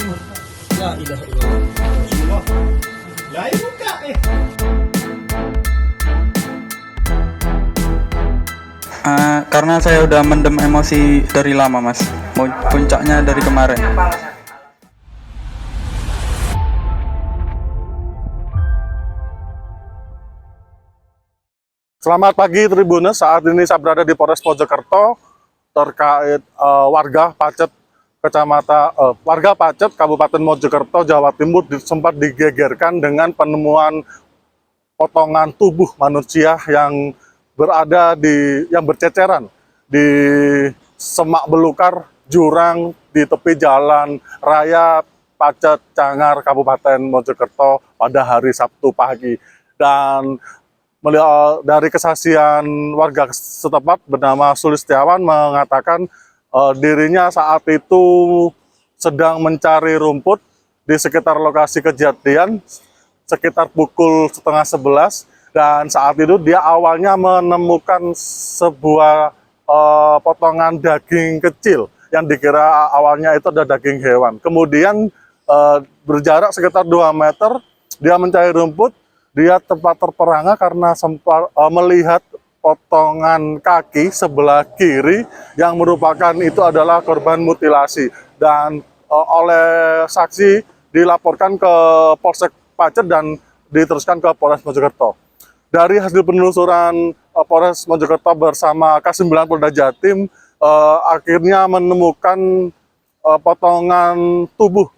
La ilaha illallah. Rasulullah. Lah buka Karena saya udah mendem emosi dari lama, Mas. Puncaknya dari kemarin. Selamat pagi Tribuners, saat ini saya berada di Polres Mojokerto terkait warga Pacet Kabupaten Mojokerto Jawa Timur sempat digegerkan dengan penemuan potongan tubuh manusia yang berceceran di semak belukar jurang di tepi jalan raya Pacet Cangar Kabupaten Mojokerto pada hari Sabtu pagi. Dan dari kesaksian warga setempat bernama Sulistiawan mengatakan dirinya saat itu sedang mencari rumput di sekitar lokasi kejadian sekitar pukul 10:30, dan saat itu dia awalnya menemukan sebuah potongan daging kecil yang dikira awalnya itu adalah daging hewan. Kemudian berjarak sekitar 2 meter dia mencari rumput. Dia tempat terperangah karena sempat melihat potongan kaki sebelah kiri yang merupakan itu adalah korban mutilasi, dan oleh saksi dilaporkan ke Polsek Pacet dan diteruskan ke Polres Mojokerto. Dari hasil penelusuran Polres Mojokerto bersama K9 Polda Jatim akhirnya menemukan potongan tubuh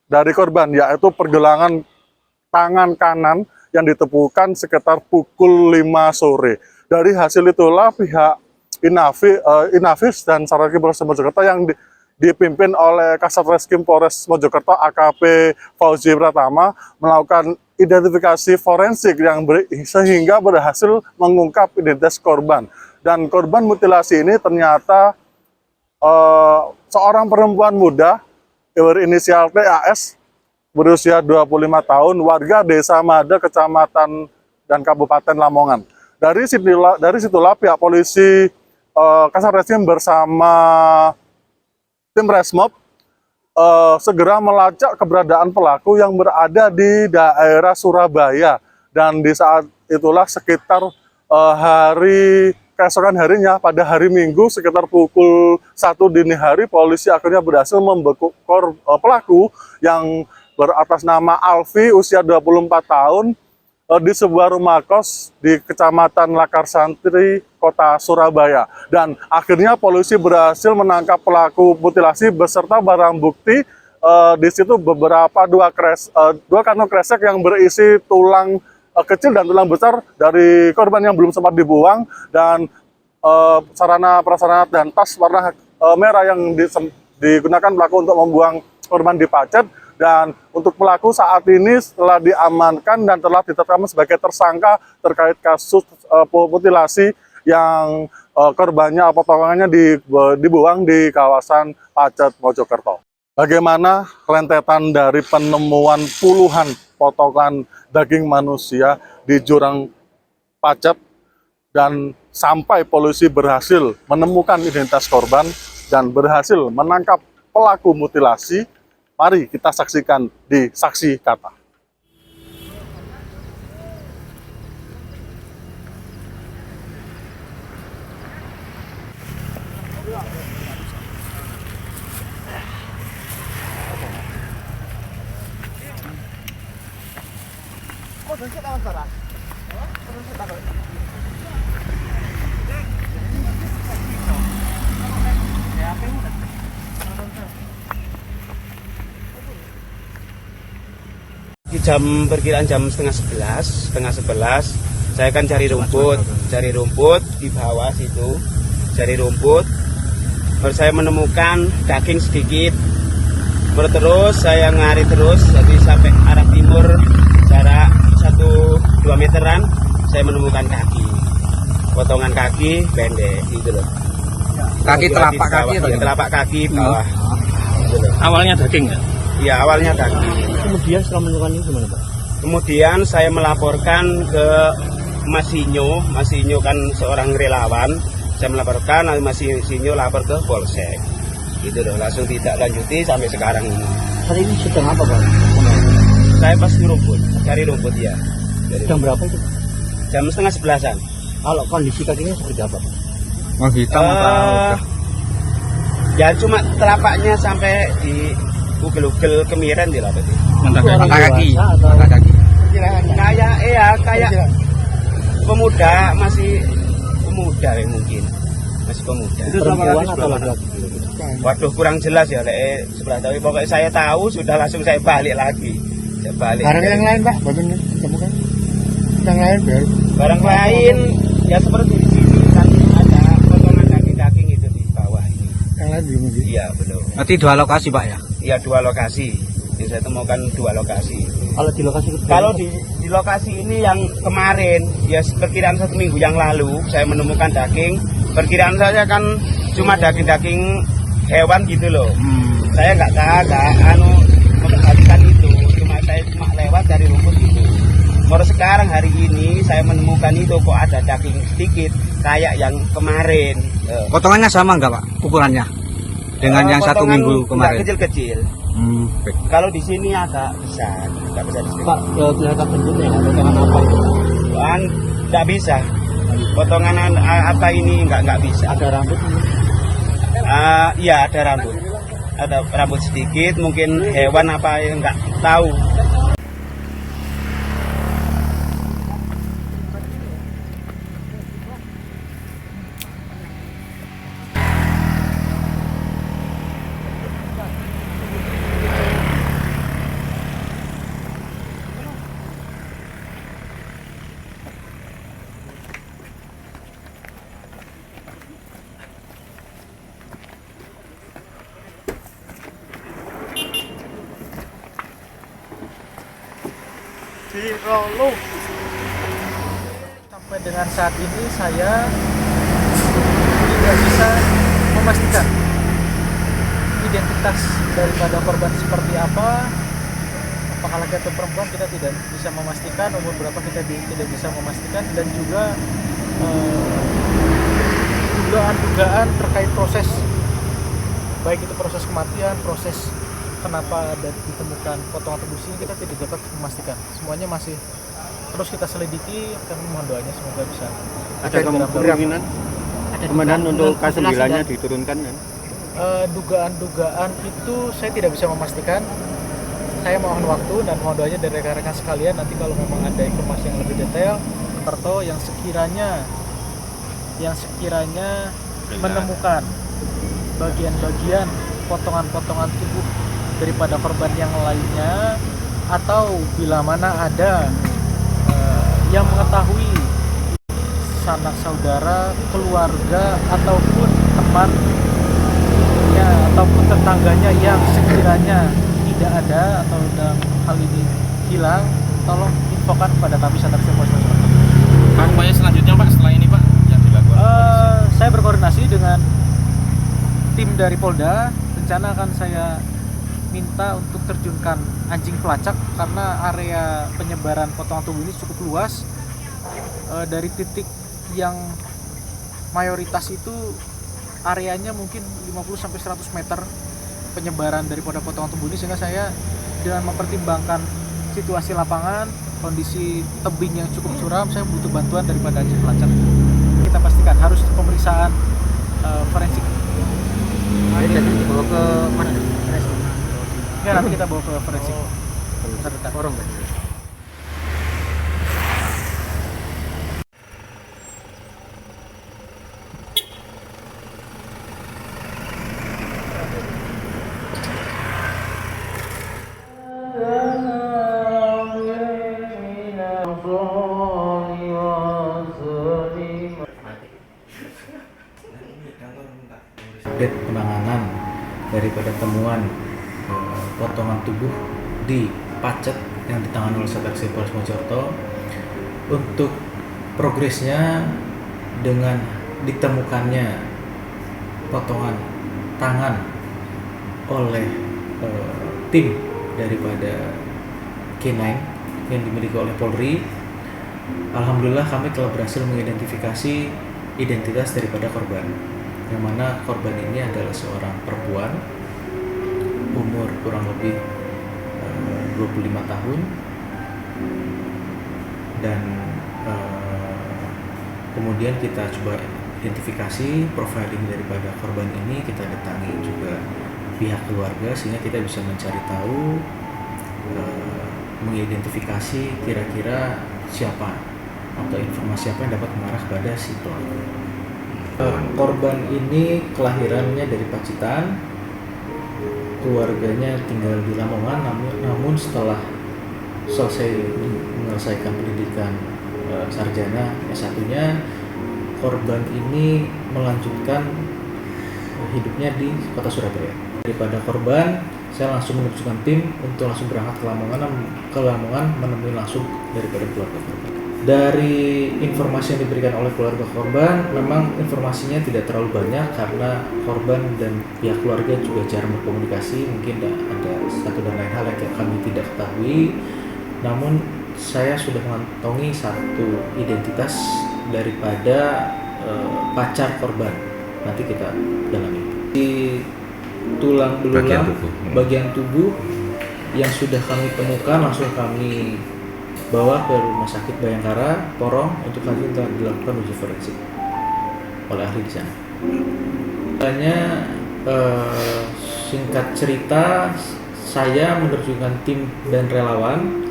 dari korban, yaitu pergelangan tangan kanan yang ditemukan sekitar pukul 5 sore. Dari hasil itulah pihak Inavis dan Saraki Polres Mojokerto yang dipimpin oleh Kasat Reskrim Polres Mojokerto AKP Fauzi Pratama melakukan identifikasi forensik sehingga berhasil mengungkap identitas korban. Dan korban mutilasi ini ternyata seorang perempuan muda berinisial TAS berusia 25 tahun, warga Desa Mada, Kecamatan dan Kabupaten Lamongan. Dari situlah pihak polisi Kasat Reskrim bersama tim Resmob segera melacak keberadaan pelaku yang berada di daerah Surabaya. Dan di saat itulah sekitar keesokan harinya pada hari Minggu sekitar pukul 1 dini hari, polisi akhirnya berhasil membekuk pelaku yang beratas nama Alfi, usia 24 tahun, di sebuah rumah kos di Kecamatan Lakar Santri, Kota Surabaya. Dan akhirnya polisi berhasil menangkap pelaku mutilasi beserta barang bukti. Di situ dua kantong kresek yang berisi tulang kecil dan tulang besar dari korban yang belum sempat dibuang, dan sarana prasarana dan tas warna merah yang digunakan pelaku untuk membuang korban di Pacet. Dan untuk pelaku saat ini telah diamankan dan telah ditetapkan sebagai tersangka terkait kasus mutilasi yang korbannya potongannya dibuang di kawasan Pacet Mojokerto. Bagaimana rentetan dari penemuan puluhan potongan daging manusia di jurang Pacet dan sampai polisi berhasil menemukan identitas korban dan berhasil menangkap pelaku mutilasi? Mari kita saksikan di Saksi Kata. Perkiraan jam setengah sebelas, saya kan cari rumput di bawah situ, cari rumput. Baru saya menemukan daging sedikit. Terus saya ngari terus, jadi sampai arah timur jarak 1-2 meteran, saya menemukan kaki, potongan kaki pendek gitu loh. kaki telapak kaki atau telapak kaki bawah. Awalnya daging ya? Iya, awalnya daging. Kemudian setelah menemukan ini gimana, Pak? Kemudian saya melaporkan ke Mas Sinyo kan seorang relawan. Saya melaporkan, Mas Sinyo lapor ke Polsek. gitu loh, langsung tidak lanjuti sampai sekarang ini. Hari ini sedang apa Pak? Saya pas di rumput, cari rumput ya. Jam berapa itu? Jam 10:30-an. Kalau kondisi kakinya seperti apa Pak? Oh hitam atau Ya cuma telapaknya sampai di ugel-ugel kemiren di lapat. mata kaki? Atau Mata kaki. Kayak pemuda, masih pemuda ya mungkin. Masih pemuda. perempuan atau laki-laki? Waduh kurang jelas ya sebelah tahu. Pokoknya saya tahu sudah langsung saya balik lagi. Saya balik. Barang yang lain Pak, bagian ditemukan? Yang lain baru? Barang lain ya seperti di sini kan ada potongan daging-daging itu di bawah ini. Yang lain belum sih? Iya belum. Berarti 2 lokasi Pak ya? Iya 2 lokasi. Jadi saya temukan 2 lokasi. Kalau di lokasi itu? Kalau di lokasi ini yang kemarin ya perkiraan 1 minggu yang lalu saya menemukan daging. Perkiraan saya kan cuma daging-daging hewan gitu loh. Saya nggak memperhatikan itu. Saya cuma lewat dari rumput itu. Baru sekarang hari ini saya menemukan itu kok ada daging sedikit kayak yang kemarin. Potongannya sama nggak Pak ukurannya dengan yang 1 Potongan minggu kemarin? Kecil-kecil. Baik. Kalau di sini agak besar, nggak bisa di sini. Pak, kelihatan bentuknya nggak? Potongan apa itu? Nggak bisa. Potongan apa ini nggak bisa. Ada rambut ini? Iya ada rambut. Ada rambut sedikit, mungkin hewan apa yang nggak tahu. Sampai dengan saat ini saya tidak bisa memastikan identitas daripada korban seperti apa, apakah laki atau perempuan kita tidak bisa memastikan, umur berapa kita tidak bisa memastikan, dan juga dugaan-dugaan terkait proses, baik itu proses kematian, proses kenapa ada ditemukan potongan tubuh sini, kita tidak dapat memastikan. Semuanya masih terus kita selidiki, kami mohon doanya semoga bisa. Ada kemungkinan komandan untuk K9-nya diturunkan kan? Dugaan-dugaan itu saya tidak bisa memastikan. Saya mohon waktu dan mohon doanya dari rekan-rekan sekalian, nanti kalau memang ada informasi yang lebih detail, Kerto yang sekiranya menemukan bagian-bagian potongan-potongan tubuh daripada korban yang lainnya, atau bila mana ada yang mengetahui sanak saudara, keluarga, ataupun temannya ataupun tetangganya yang sekiranya tidak ada atau dalam hal ini hilang, tolong infokan kepada kami Satreskrim Polres Mojokerto. Pak, upaya selanjutnya Pak setelah ini Pak yang dilakukan? Saya berkoordinasi dengan tim dari Polda. Rencana akan saya minta untuk terjunkan anjing pelacak karena area penyebaran potongan tubuh ini cukup luas. Dari titik yang mayoritas itu areanya mungkin 50-100 meter penyebaran daripada potongan tubuh ini, sehingga saya dengan mempertimbangkan situasi lapangan, kondisi tebing yang cukup curam, saya butuh bantuan daripada anjing pelacak. Kita pastikan harus pemeriksaan forensik. Jadi dibawa ke mana? Ya, nanti kita bawa ke forensik terdekat. Update penanganan daripada temuan potongan tubuh di Pacet yang ditangani oleh Satreskrim Polres Mojokerto. Untuk progresnya, dengan ditemukannya potongan tangan oleh tim daripada K9 yang dimiliki oleh Polri, alhamdulillah kami telah berhasil mengidentifikasi identitas daripada korban. yang mana korban ini adalah seorang perempuan umur kurang lebih 25 tahun dan kemudian kita coba identifikasi profiling daripada korban ini, kita datangi juga pihak keluarga sehingga kita bisa mencari tahu, mengidentifikasi kira-kira siapa atau informasi apa yang dapat mengarah kepada si pelaku. Korban ini kelahirannya dari Pacitan, keluarganya tinggal di Lamongan, namun setelah selesai menyelesaikan pendidikan sarjana S1-nya, korban ini melanjutkan hidupnya di kota Surabaya. Daripada korban, saya langsung menunjukkan tim untuk langsung berangkat ke Lamongan menemui langsung daripada keluarga korban. Dari informasi yang diberikan oleh keluarga korban, memang informasinya tidak terlalu banyak karena korban dan pihak keluarga juga jarang berkomunikasi. Mungkin ada satu dan lain hal yang kami tidak ketahui. Namun saya sudah mengantongi satu identitas daripada pacar korban. Nanti kita dalami. Di tulang belulang bagian tubuh yang sudah kami temukan langsung kami bawa ke Rumah Sakit Bayangkara Porong untuk nanti dilakukan uji forensik oleh ahli di sana. Hanya singkat cerita, saya menerjunkan tim dan relawan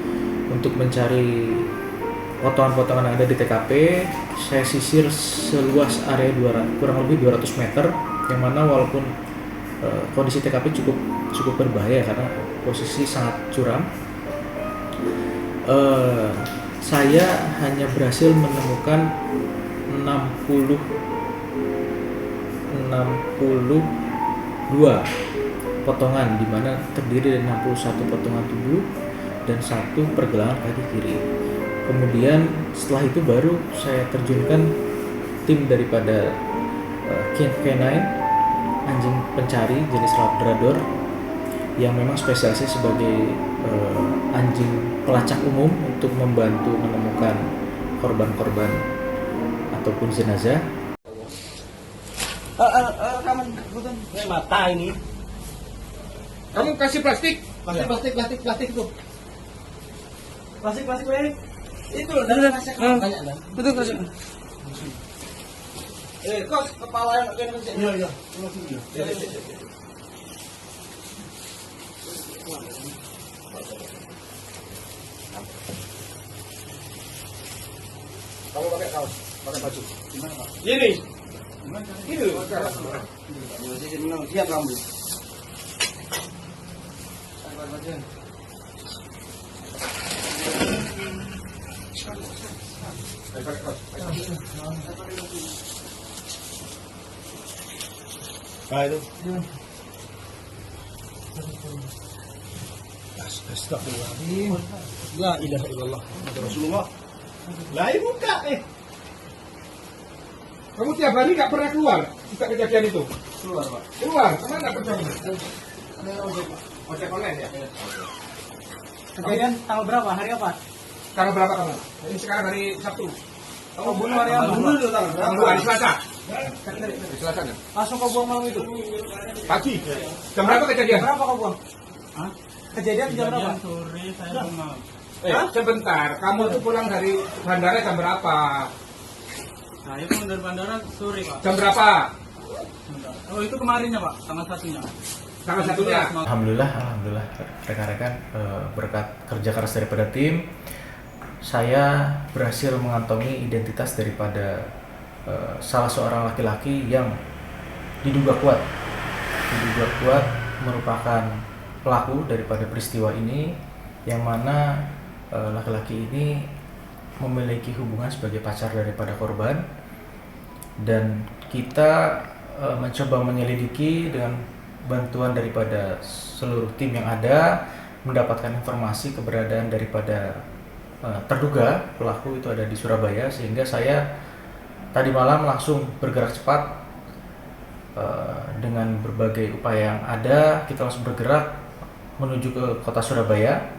untuk mencari potongan-potongan yang ada di TKP. Saya sisir seluas area kurang lebih 200 meter, yang mana walaupun kondisi TKP cukup berbahaya karena posisi sangat curam. Saya hanya berhasil menemukan 62 potongan, di mana terdiri dari 61 potongan tubuh dan 1 pergelangan kaki kiri. Kemudian setelah itu baru saya terjunkan tim daripada K9, anjing pencari jenis Labrador, yang memang spesialisasi sebagai anjing pelacak umum untuk membantu menemukan korban-korban ataupun jenazah. Mata ini. Kamu kasih plastik itu. Plastik itu betul kasih. Kos kepala yang iya. Kamu pakai kaos, pakai baju. Gimana, Pak? Ini. Itu. Siap kamu. Itu. Astagfirullahaladzim. La ilaha illallah. Rasulullah. Lah ibu buka Kamu tiap hari nggak pernah keluar sejak kejadian itu? Keluar, Pak. Keluar? Kemana nggak pernah? Ada ojek online ya? Kejadian tanggal berapa? Hari apa? Tanggal berapa kamu? Ini sekarang hari Sabtu. Kamu bunuh hari apa? Bunuh itu tanggal hari Selasa. Hari Selasa ya? Langsung kau buang malam itu? Pagi. Jam berapa kejadian? Berapa kau buang? Hah? Kejadian jam berapa? Sore saya pulang. Sebentar. Kamu tuh pulang dari bandara jam berapa? Saya pulang dari bandara sore, Pak. Jam berapa? Oh, itu kemarinnya, Pak, tanggal 1-nya. Tanggal 1-nya. Alhamdulillah rekan-rekan, berkat kerja keras daripada tim, saya berhasil mengantongi identitas daripada salah seorang laki-laki yang diduga kuat merupakan pelaku daripada peristiwa ini, yang mana laki-laki ini memiliki hubungan sebagai pacar daripada korban, dan kita mencoba menyelidiki dengan bantuan daripada seluruh tim yang ada, mendapatkan informasi keberadaan daripada terduga pelaku itu ada di Surabaya, sehingga saya tadi malam langsung bergerak cepat dengan berbagai upaya yang ada. Kita langsung bergerak menuju ke kota Surabaya,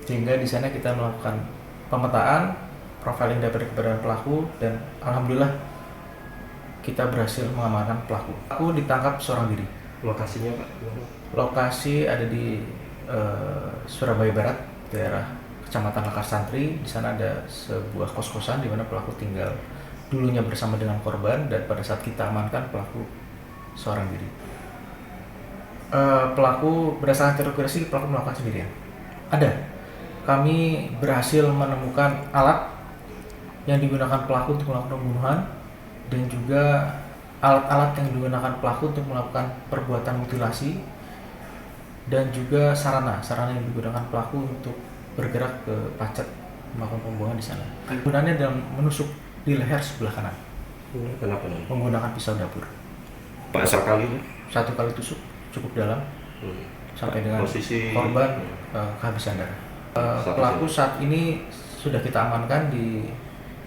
sehingga di sana kita melakukan pemetaan, profiling daripada keberadaan pelaku, dan alhamdulillah kita berhasil mengamankan pelaku. Pelaku ditangkap seorang diri. Lokasinya Pak? Lokasi ada di Surabaya Barat, daerah Kecamatan Lekar Santri. Di sana ada sebuah kos-kosan di mana pelaku tinggal dulunya bersama dengan korban, dan pada saat kita amankan pelaku seorang diri. Pelaku berdasarkan terorisasi pelaku melakukan sendirian. Ada. Kami berhasil menemukan alat yang digunakan pelaku untuk melakukan pembunuhan dan juga alat-alat yang digunakan pelaku untuk melakukan perbuatan mutilasi, dan juga sarana yang digunakan pelaku untuk bergerak ke Pacet melakukan pembunuhan di sana. Gunanya dalam menusuk di leher sebelah kanan. Kenapa nih? Menggunakan pisau dapur. Pak sekali? Satu kali tusuk cukup dalam sampai dengan posisi korban kehabisan darah. Pelaku saat ini sudah kita amankan di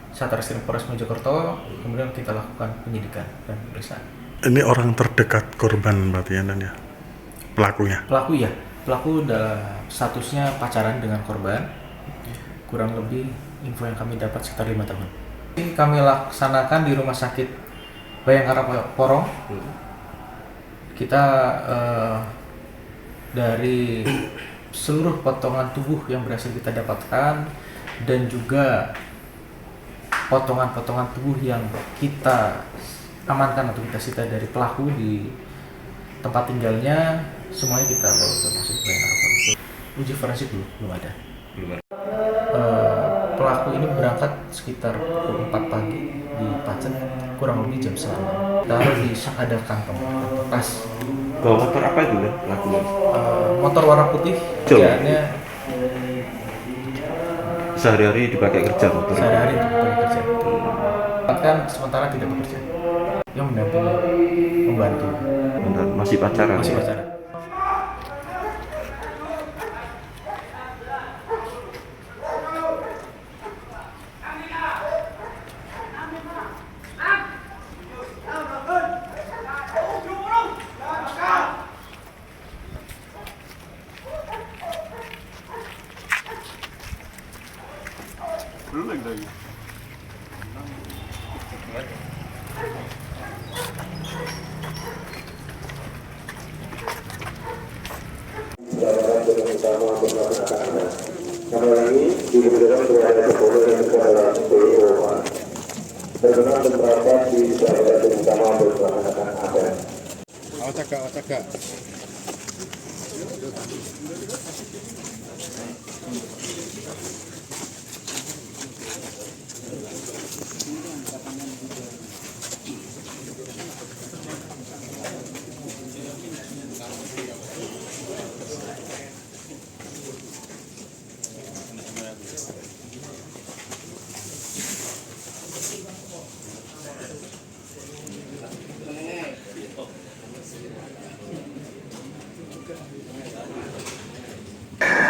Satreskrim Polres Mojokerto, kemudian kita lakukan penyidikan dan pemeriksaan. Ini orang terdekat korban berarti ya, Dan ya? Pelakunya? Pelaku ya, pelaku dalam statusnya pacaran dengan korban. Kurang lebih info yang kami dapat sekitar 5 tahun. Ini kami laksanakan di Rumah Sakit Bayangkara Porong. Kita dari seluruh potongan tubuh yang berhasil kita dapatkan dan juga potongan-potongan tubuh yang kita amankan atau kita sita dari pelaku di tempat tinggalnya, semuanya kita bawa ke Rumah Sakit Bayangkara Porong. Uji forensik belum ada. Pelaku ini berangkat sekitar pukul 4 pagi di Pacet, kurang lebih jam 9. Taruh di sak ada kantong atau tas. Bawa motor apa itu ya pelakunya? Motor warna putih. Kerjaannya sehari-hari dipakai kerja motor? Sehari-hari dipakai kerja. Bahkan sementara tidak bekerja. Yang mendampingi, membantu. Benar, masih pacaran? Masih pacaran.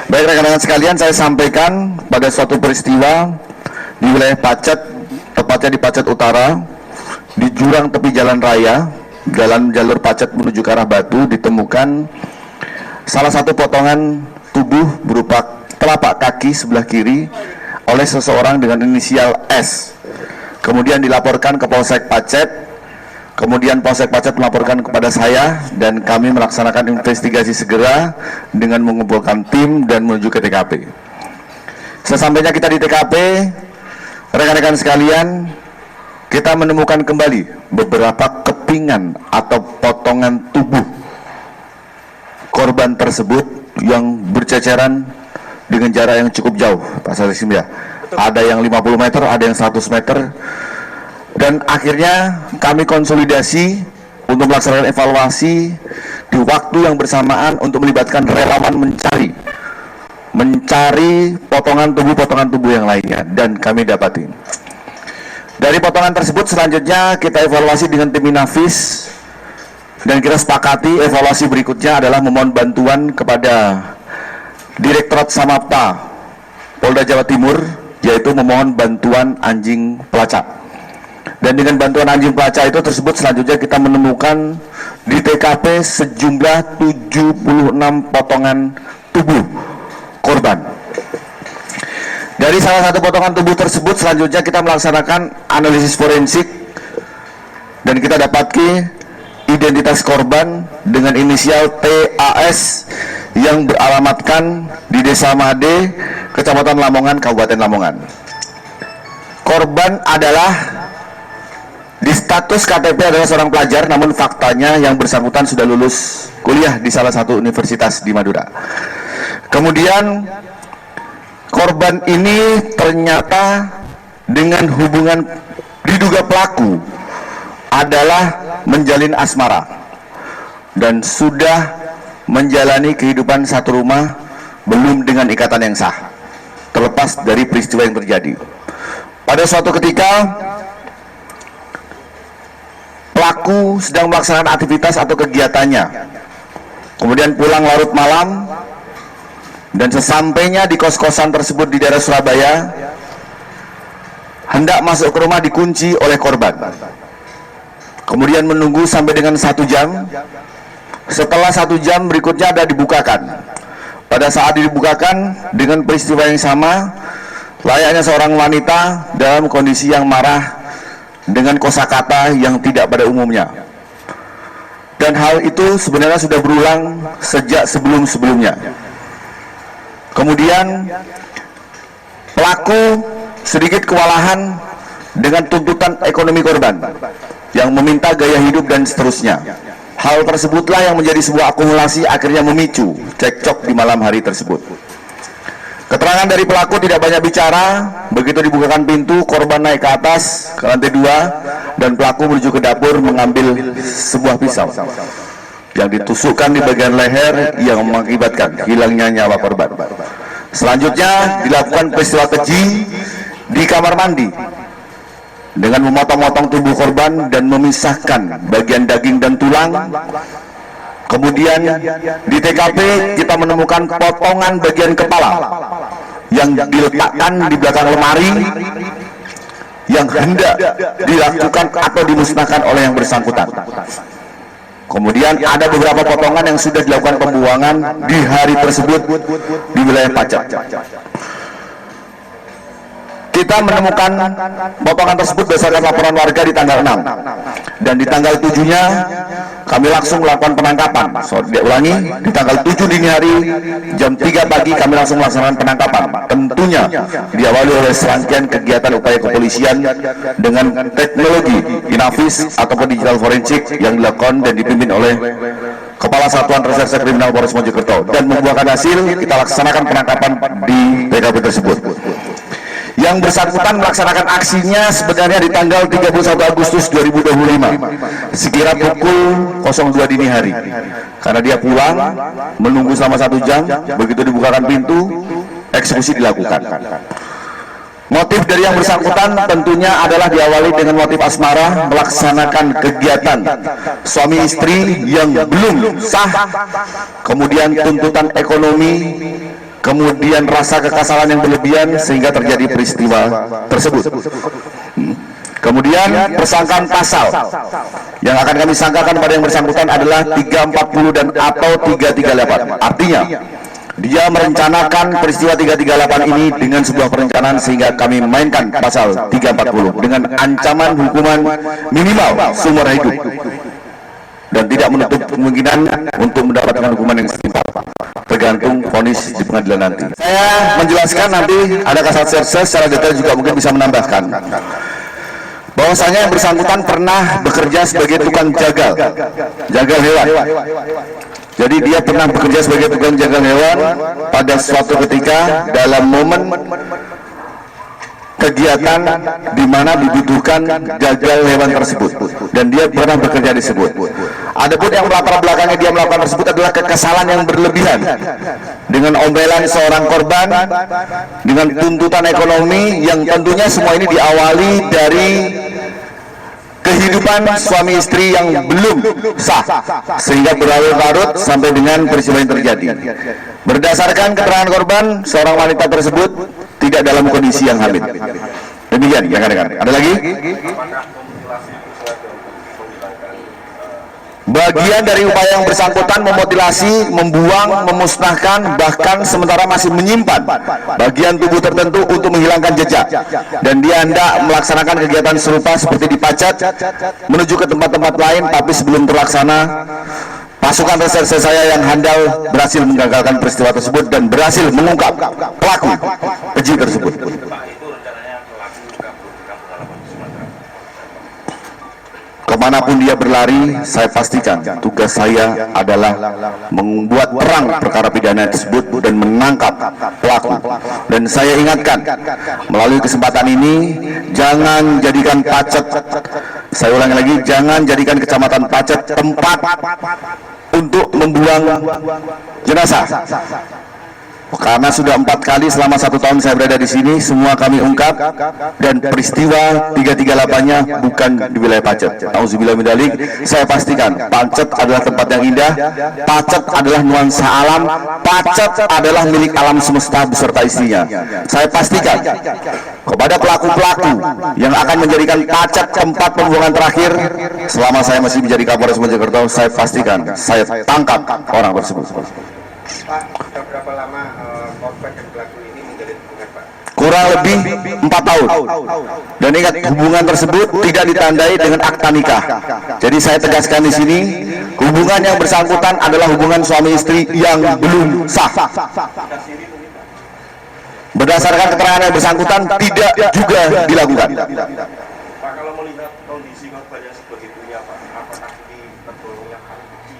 Baik rekan-rekan sekalian, saya sampaikan pada suatu peristiwa di wilayah Pacet, tepatnya di Pacet Utara, di jurang tepi jalan raya, jalan jalur Pacet menuju ke arah Batu, ditemukan salah satu potongan tubuh berupa telapak kaki sebelah kiri oleh seseorang dengan inisial S. Kemudian dilaporkan ke Polsek Pacet. Kemudian Polsek Pacet melaporkan kepada saya dan kami melaksanakan investigasi segera dengan mengumpulkan tim dan menuju ke TKP. Sesampainya kita di TKP, rekan-rekan sekalian, kita menemukan kembali beberapa kepingan atau potongan tubuh korban tersebut yang berceceran dengan jarak yang cukup jauh, Pak Salim ya. Ada yang 50 meter, ada yang 100 meter. Dan akhirnya kami konsolidasi untuk melaksanakan evaluasi di waktu yang bersamaan untuk melibatkan relawan mencari potongan tubuh yang lainnya, dan kami dapati. Dari potongan tersebut selanjutnya kita evaluasi dengan tim Inavis dan kita sepakati evaluasi berikutnya adalah memohon bantuan kepada Direktorat Samapta Polda Jawa Timur, yaitu memohon bantuan anjing pelacak. Dan dengan bantuan anjing pelacak itu tersebut selanjutnya kita menemukan di TKP sejumlah 76 potongan tubuh korban. Dari salah satu potongan tubuh tersebut selanjutnya kita melaksanakan analisis forensik dan kita dapati identitas korban dengan inisial TAS yang beralamatkan di Desa Made, Kecamatan Lamongan, Kabupaten Lamongan. Korban adalah di status KTP adalah seorang pelajar, namun faktanya yang bersangkutan sudah lulus kuliah di salah satu universitas di Madura. Kemudian korban ini ternyata dengan hubungan diduga pelaku adalah menjalin asmara dan sudah menjalani kehidupan satu rumah belum dengan ikatan yang sah, terlepas dari peristiwa yang terjadi. Pada suatu ketika pelaku sedang melaksanakan aktivitas atau kegiatannya, kemudian pulang larut malam, dan sesampainya di kos-kosan tersebut di daerah Surabaya, hendak masuk ke rumah dikunci oleh korban. Kemudian menunggu sampai dengan 1 jam. Setelah 1 jam berikutnya ada dibukakan. Pada saat dibukakan dengan peristiwa yang sama, layaknya seorang wanita dalam kondisi yang marah dengan kosakata yang tidak pada umumnya. Dan hal itu sebenarnya sudah berulang sejak sebelum-sebelumnya. Kemudian pelaku sedikit kewalahan dengan tuntutan ekonomi korban yang meminta gaya hidup dan seterusnya. Hal tersebutlah yang menjadi sebuah akumulasi akhirnya memicu cekcok di malam hari tersebut. Keterangan dari pelaku tidak banyak bicara. Begitu dibukakan pintu, korban naik ke atas ke lantai 2 dan pelaku menuju ke dapur mengambil sebuah pisau yang ditusukkan di bagian leher yang mengakibatkan hilangnya nyawa korban. Selanjutnya dilakukan peristiwa keji di kamar mandi dengan memotong-motong tubuh korban dan memisahkan bagian daging dan tulang. Kemudian di TKP kita menemukan potongan bagian kepala yang diletakkan di belakang lemari yang hendak dilakukan atau dimusnahkan oleh yang bersangkutan. Kemudian ada beberapa potongan yang sudah dilakukan pembuangan di hari tersebut di wilayah Pacet. Kita menemukan potongan tersebut berdasarkan laporan warga di tanggal 6, dan di tanggal 7-nya kami langsung melakukan penangkapan. Ulangi, di tanggal 7 dini hari jam 3 pagi kami langsung melaksanakan penangkapan. Tentunya diawali oleh serangkaian kegiatan upaya kepolisian dengan teknologi Inavis ataupun digital forensik yang dilakukan dan dipimpin oleh Kepala Satuan Reserse Kriminal Polres Mojokerto, dan membuahkan hasil kita laksanakan penangkapan di TKP tersebut. Yang bersangkutan melaksanakan aksinya sebenarnya di tanggal 31 Agustus 2025 sekira pukul 02 dini hari, karena dia pulang menunggu selama 1 jam. Begitu dibukakan pintu, eksekusi dilakukan. Motif dari yang bersangkutan tentunya adalah diawali dengan motif asmara, melaksanakan kegiatan suami istri yang belum sah, kemudian tuntutan ekonomi, kemudian rasa kekesalan yang berlebihan sehingga terjadi peristiwa tersebut. Kemudian persangkaan pasal yang akan kami sangkakan pada yang bersangkutan adalah 340 dan atau 338. Artinya dia merencanakan peristiwa 338 ini dengan sebuah perencanaan sehingga kami mainkan pasal 340 dengan ancaman hukuman minimal seumur hidup dan tidak menutup kemungkinan untuk mendapatkan hukuman yang setimpal, tergantung vonis di pengadilan nanti. Saya menjelaskan, nanti ada kasat serse secara detail juga mungkin bisa menambahkan bahwasanya yang bersangkutan pernah bekerja sebagai tukang jagal hewan. Jadi dia pernah bekerja sebagai tukang jagal hewan pada suatu ketika dalam momen kegiatan di mana dibutuhkan jagal hewan tersebut, dan dia pernah bekerja disebut. Adapun yang melatar belakangnya dia melakukan tersebut adalah kekesalan yang berlebihan dengan omelan seorang korban, dengan tuntutan ekonomi yang tentunya semua ini diawali dari kehidupan suami istri yang belum sah sehingga berlarut-larut sampai dengan peristiwa yang terjadi. Berdasarkan keterangan korban, seorang wanita tersebut tidak dalam kondisi yang hamil. Demikian ya, rekan-rekan. Ada lagi? Bagian dari upaya yang bersangkutan memutilasi, membuang, memusnahkan, bahkan sementara masih menyimpan bagian tubuh tertentu untuk menghilangkan jejak. Dan dia hendak melaksanakan kegiatan serupa seperti di Pacet menuju ke tempat-tempat lain, tapi sebelum terlaksana, pasukan reserse saya yang handal berhasil menggagalkan peristiwa tersebut dan berhasil mengungkap pelaku keji tersebut. Kemanapun dia berlari, saya pastikan tugas saya adalah membuat terang perkara pidana tersebut dan menangkap pelaku. Dan saya ingatkan, melalui kesempatan ini, jangan jadikan Pacet, saya ulangi lagi, jangan jadikan Kecamatan Pacet tempat untuk membuang jenazah. Karena sudah 4 kali selama 1 tahun saya berada di sini, semua kami ungkap, dan peristiwa 338-nya bukan di wilayah Pacet. Auzubillah min dzalik. Saya pastikan Pacet adalah tempat yang indah, Pacet adalah nuansa alam, Pacet adalah milik alam semesta beserta isinya. Saya pastikan kepada pelaku-pelaku yang akan menjadikan Pacet tempat pembuangan terakhir selama saya masih menjadi Kapolres Mojokerto, saya pastikan saya tangkap orang tersebut. Pak, sudah berapa lama korban dan pelaku ini menjalin hubungan, Pak? Kurang lebih 4 tahun. Dan ingat, hubungan tersebut tidak ditandai dengan akta nikah. Jadi saya tegaskan di sini, hubungan yang bersangkutan adalah hubungan suami istri yang belum sah. Berdasarkan keterangan yang bersangkutan tidak juga dilakukan. Pak, kalau melihat kondisi korban yang sebegitunya, Pak, apakah ini tergolongnya hal kecil?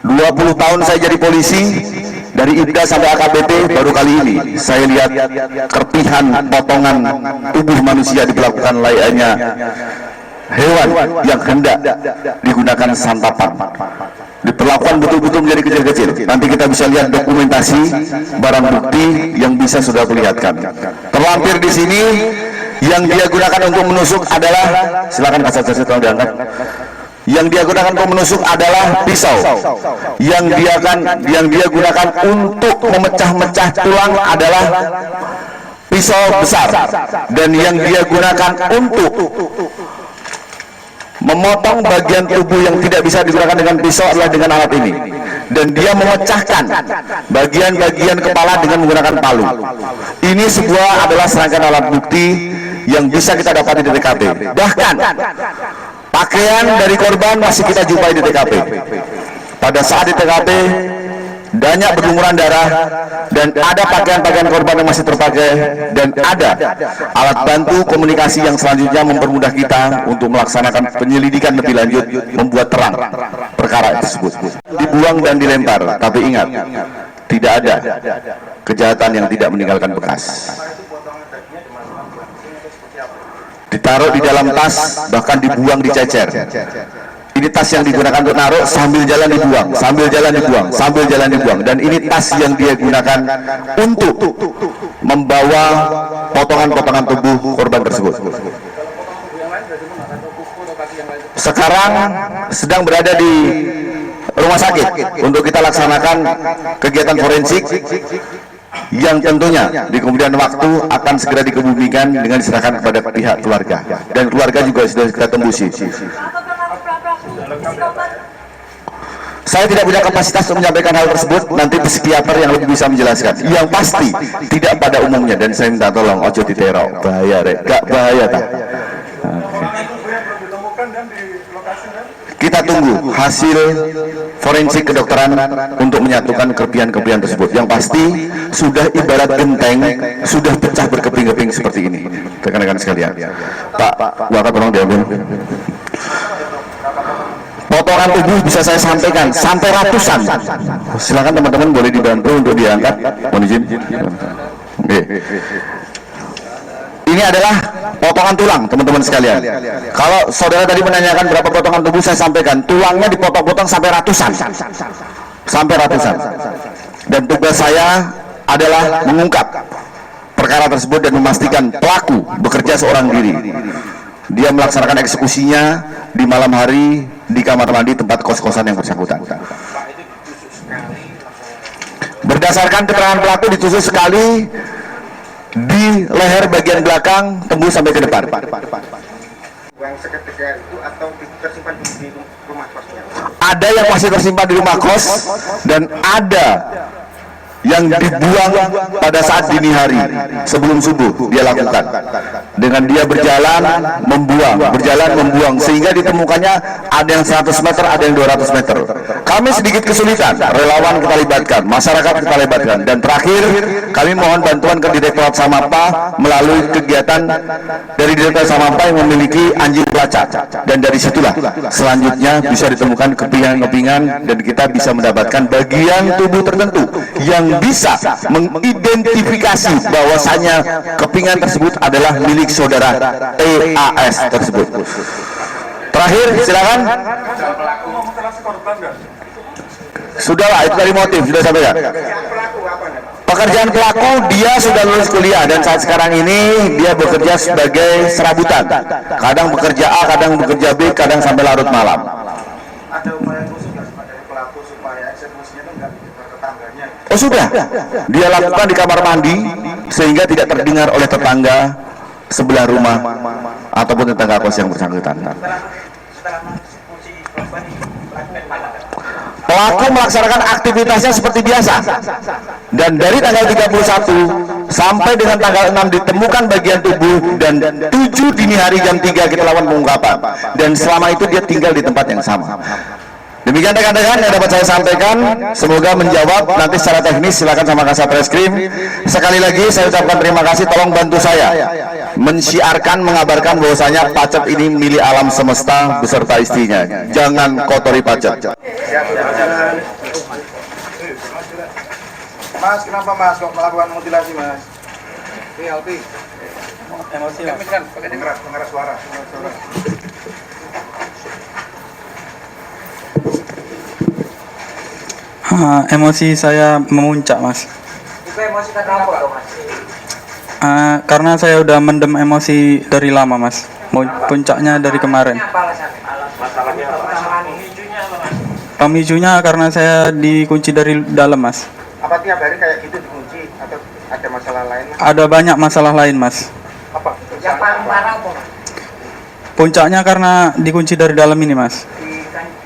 20 tahun saya jadi polisi, dari IPDA sampai AKBP, baru kali ini saya lihat kerpihan potongan tubuh manusia diperlakukan layaknya hewan yang hendak digunakan santapan. Diperlakukan betul-betul menjadi kecil-kecil. Nanti kita bisa lihat dokumentasi barang bukti yang bisa sudah perlihatkan. Terlampir di sini yang dia gunakan untuk menusuk adalah, silakan Kasat Jarsid tolong diangkat. Yang dia gunakan untuk menusuk adalah pisau. Yang dia gunakan untuk memecah-mecah tulang adalah pisau besar. Dan yang dia gunakan untuk memotong bagian tubuh yang tidak bisa digunakan dengan pisau adalah dengan alat ini. Dan dia memecahkan bagian-bagian kepala dengan menggunakan palu. Ini sebuah adalah serangkaian alat bukti yang bisa kita dapati di TKP. Bahkan pakaian dari korban masih kita jumpai di TKP. Pada saat di TKP banyak berlumuran darah, dan ada pakaian-pakaian korban yang masih terpakai, dan ada alat bantu komunikasi yang selanjutnya mempermudah kita untuk melaksanakan penyelidikan lebih lanjut, membuat terang perkara tersebut. Dibuang dan dilempar, tapi ingat, tidak ada kejahatan yang tidak meninggalkan bekas. Ditaruh di dalam tas, bahkan dibuang, dicecer. Ini tas yang digunakan untuk naruh, sambil jalan dibuang, sambil jalan dibuang, sambil jalan dibuang. Dan ini tas yang dia gunakan untuk membawa potongan-potongan tubuh korban tersebut. Sekarang sedang berada di rumah sakit untuk kita laksanakan kegiatan forensik, yang tentunya di kemudian waktu akan segera dikebumikan dengan diserahkan kepada pihak keluarga, dan keluarga juga sudah kita tembusi. Saya tidak punya kapasitas untuk menyampaikan hal tersebut, nanti psikiater yang lebih bisa menjelaskan. Yang pasti tidak pada umumnya, dan saya minta tolong ojo ditero, bahaya rek, gak bahaya tak. Kita tunggu hasil forensik kedokteran untuk menyatukan kelebihan-kelebihan tersebut. Yang pasti sudah ibarat genteng, sudah pecah berkeping-keping seperti ini. Rekan-rekan sekalian, Pak Wakil tolong diambil. Potongan tubuh bisa saya sampaikan sampai ratusan. Silakan teman-teman boleh dibantu untuk diangkat. Mohon izin. Ini adalah potongan tulang, teman-teman sekalian. Kalau saudara tadi menanyakan berapa potongan tubuh, saya sampaikan tulangnya dipotong-potong sampai ratusan. Sampai ratusan. Dan tugas saya adalah mengungkap perkara tersebut dan memastikan pelaku bekerja seorang diri. Dia melaksanakan eksekusinya di malam hari di kamar mandi tempat kos-kosan yang bersangkutan. Berdasarkan keterangan pelaku, ditusuk sekali di leher bagian belakang tembus sampai ke depan. Uang seketika itu atau tersimpan di rumah kosnya? ada yang masih tersimpan di rumah kos, dan ada yang dibuang pada saat dini hari sebelum subuh dia lakukan dengan dia berjalan membuang sehingga ditemukannya ada yang 100 meter, ada yang 200 meter. Kami sedikit kesulitan, relawan kita libatkan, masyarakat kita libatkan, dan terakhir kami mohon bantuan ke Direktorat Samapta melalui kegiatan dari Direktorat Samapta yang memiliki anjing pelacak, dan dari situlah selanjutnya bisa ditemukan kepingan-kepingan dan kita bisa mendapatkan bagian tubuh tertentu yang bisa mengidentifikasi bahwasanya kepingan tersebut adalah milik saudara TAS tersebut. Terakhir, silakan. Sudahlah, itu dari motif sudah sampai ya. Pekerjaan pelaku, dia sudah lulus kuliah dan saat sekarang ini dia bekerja sebagai serabutan. Kadang bekerja A, kadang bekerja B, kadang sampai larut malam. Ada upaya khusus nggak dari pelaku supaya eksekusinya itu nggak ke tetangganya? Oh sudah, dia lakukan di kamar mandi sehingga tidak terdengar oleh tetangga sebelah rumah ataupun tetangga kos yang bersangkutan. Pelaku melaksanakan aktivitasnya seperti biasa, dan dari tanggal 31 sampai dengan tanggal 6 ditemukan bagian tubuh, dan 7 dini hari jam 3 kita lakukan pengungkapan, dan selama itu dia tinggal di tempat yang sama. Demikian rekan-rekan yang dapat saya sampaikan, semoga menjawab. Nanti secara teknis silakan sama Kasat Reskrim. Sekali lagi saya ucapkan terima kasih, tolong bantu saya mensiarkan, mengabarkan bahwasanya pacet ini milik alam semesta beserta istrinya. Jangan kotori pacet. Mas, kenapa Mas kok melakukan mutilasi Mas? Ini Alpi. Emosi kan, pakai pengeras suara. Emosi saya memuncak, Mas. Itu emosi karena apa, Mas? Karena saya udah mendem emosi dari lama, Mas. Puncaknya dari kemarin. Masalahnya apa? Pemicunya karena saya dikunci dari dalam, Mas. Apa tiap hari kayak gitu dikunci atau ada masalah lain? Ada banyak masalah lain, Mas. Apa? Yang paling parah apa, Mas? Puncaknya karena dikunci dari dalam ini, Mas.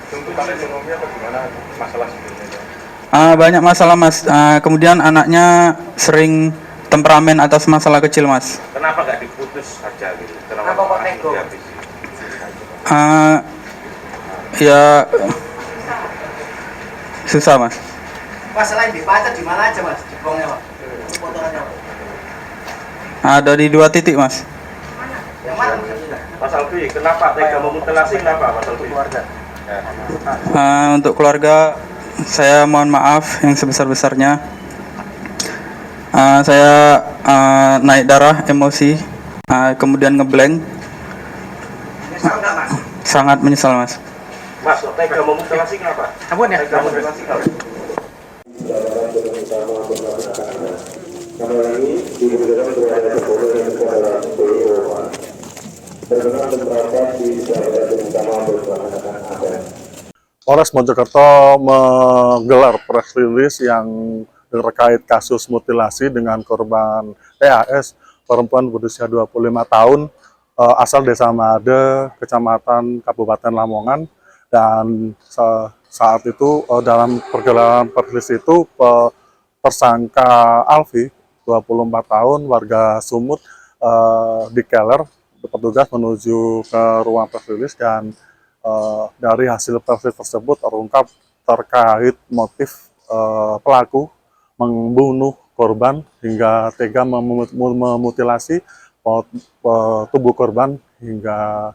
Tuntutan ekonomi apa gimana masalah sebelumnya? Banyak masalah, Mas. Kemudian anaknya sering temperamen atas masalah kecil, Mas. Kenapa nggak diputus saja gitu? Kenapa kok nego? Ya susah, Mas. Masalah di pacet di mana aja, Mas? Di bongnya, Pak. Potongannya, Pak. Ada di 2 titik, Mas. Yang mana? Mas Alfi, kenapa tega memutilasi? Kenapa Mas Alfi? Keluarga. Untuk keluarga, saya mohon maaf yang sebesar-besarnya. Saya naik darah, emosi, kemudian ngeblank. Menyesal nggak, Mas? Sangat menyesal, Mas. Mas, tega memutilasi kenapa? Ampun ya. Tega memutilasi kenapa? Polres Mojokerto menggelar press release yang terkait kasus mutilasi dengan korban TAS, perempuan berusia 25 tahun, asal Desa Made, Kecamatan Kabupaten Lamongan. Dan saat itu dalam pergelaran press release itu tersangka Alfi, 24 tahun, warga Sumut, dikeler petugas menuju ke ruang press release, dan dari hasil press release tersebut terungkap terkait motif pelaku membunuh korban hingga tega memutilasi tubuh korban hingga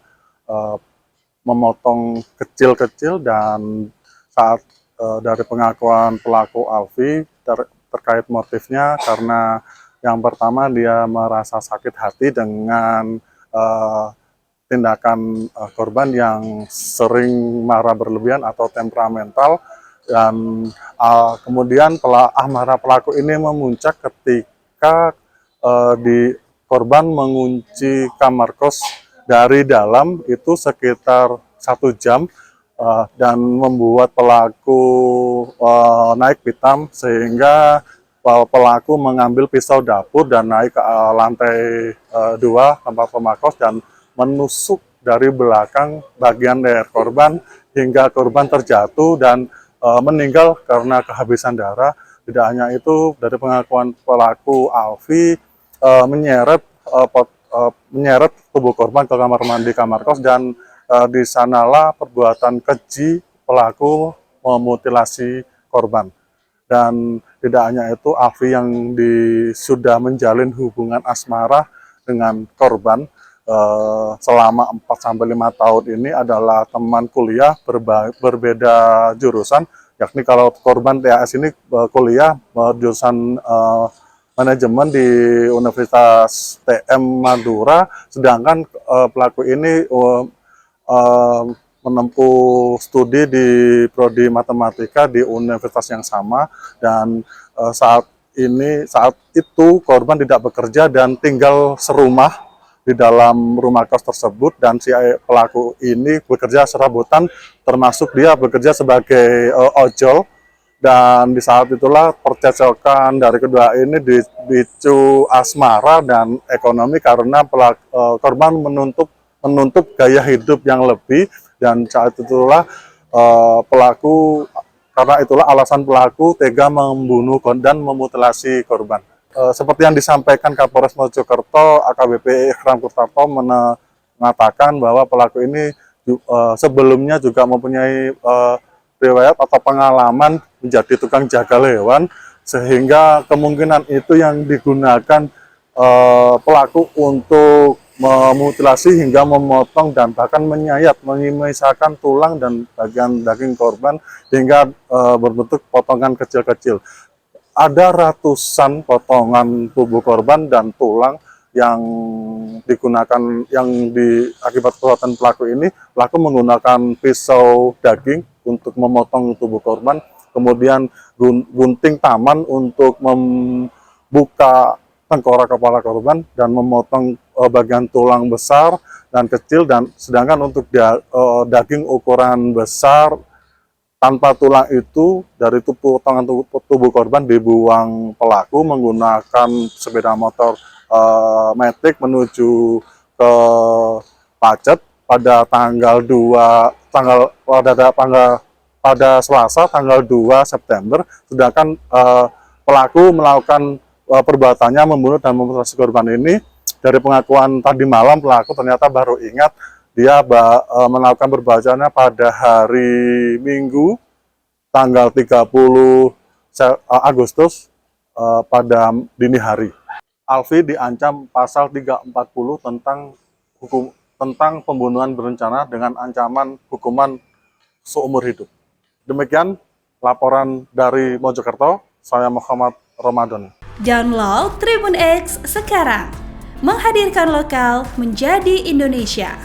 memotong kecil-kecil. Dan saat dari pengakuan pelaku Alfi terkait motifnya, karena yang pertama dia merasa sakit hati dengan tindakan korban yang sering marah berlebihan atau temperamental, dan kemudian amarah pelaku ini memuncak ketika korban mengunci kamar kos dari dalam itu sekitar 1 jam, dan membuat pelaku naik pitam, sehingga pelaku mengambil pisau dapur dan naik ke lantai 2 tempat rumah kos dan menusuk dari belakang bagian leher korban hingga korban terjatuh dan meninggal karena kehabisan darah. Tidak hanya itu, dari pengakuan pelaku Alfi menyeret tubuh korban ke kamar mandi kamar kos, dan di sanalah perbuatan keji pelaku memutilasi korban. Dan tidak hanya itu, Alfi yang sudah menjalin hubungan asmara dengan korban selama 4-5 tahun ini adalah teman kuliah berbeda jurusan, yakni kalau korban TAS ini kuliah jurusan manajemen di Universitas TM Madura, sedangkan pelaku ini menempuh studi di prodi matematika di universitas yang sama. Dan saat itu korban tidak bekerja dan tinggal serumah di dalam rumah kos tersebut, dan si pelaku ini bekerja serabutan, termasuk dia bekerja sebagai ojol. Dan di saat itulah percecokan dari kedua ini dipicu asmara dan ekonomi, karena korban menuntut gaya hidup yang lebih, dan saat itulah alasan pelaku tega membunuh dan memutilasi korban. Seperti yang disampaikan Kapolres Mojokerto, AKBP Ikram Kurtarto mengatakan bahwa pelaku ini sebelumnya juga mempunyai riwayat atau pengalaman menjadi tukang jaga hewan, sehingga kemungkinan itu yang digunakan pelaku untuk memutilasi hingga memotong dan bahkan menyayat, memisahkan tulang dan bagian daging korban hingga berbentuk potongan kecil-kecil. Ada ratusan potongan tubuh korban dan tulang yang digunakan, akibat perbuatan pelaku ini. Pelaku menggunakan pisau daging untuk memotong tubuh korban, kemudian gunting taman untuk membuka tengkorak kepala korban dan memotong bagian tulang besar dan kecil, dan sedangkan untuk daging ukuran besar tanpa tulang itu, dari potongan tubuh korban dibuang pelaku menggunakan sepeda motor Matic menuju ke Pacet pada pada Selasa tanggal 2 September. Sedangkan pelaku melakukan perbuatannya membunuh dan memutilasi korban ini. Dari pengakuan tadi malam, pelaku ternyata baru ingat dia melakukan perbuatannya pada hari Minggu tanggal 30 Agustus pada dini hari. Alfi diancam pasal 340 tentang pembunuhan berencana dengan ancaman hukuman seumur hidup. Demikian laporan dari Mojokerto, saya Muhammad Ramadan. Download Tribun X sekarang, menghadirkan lokal menjadi Indonesia.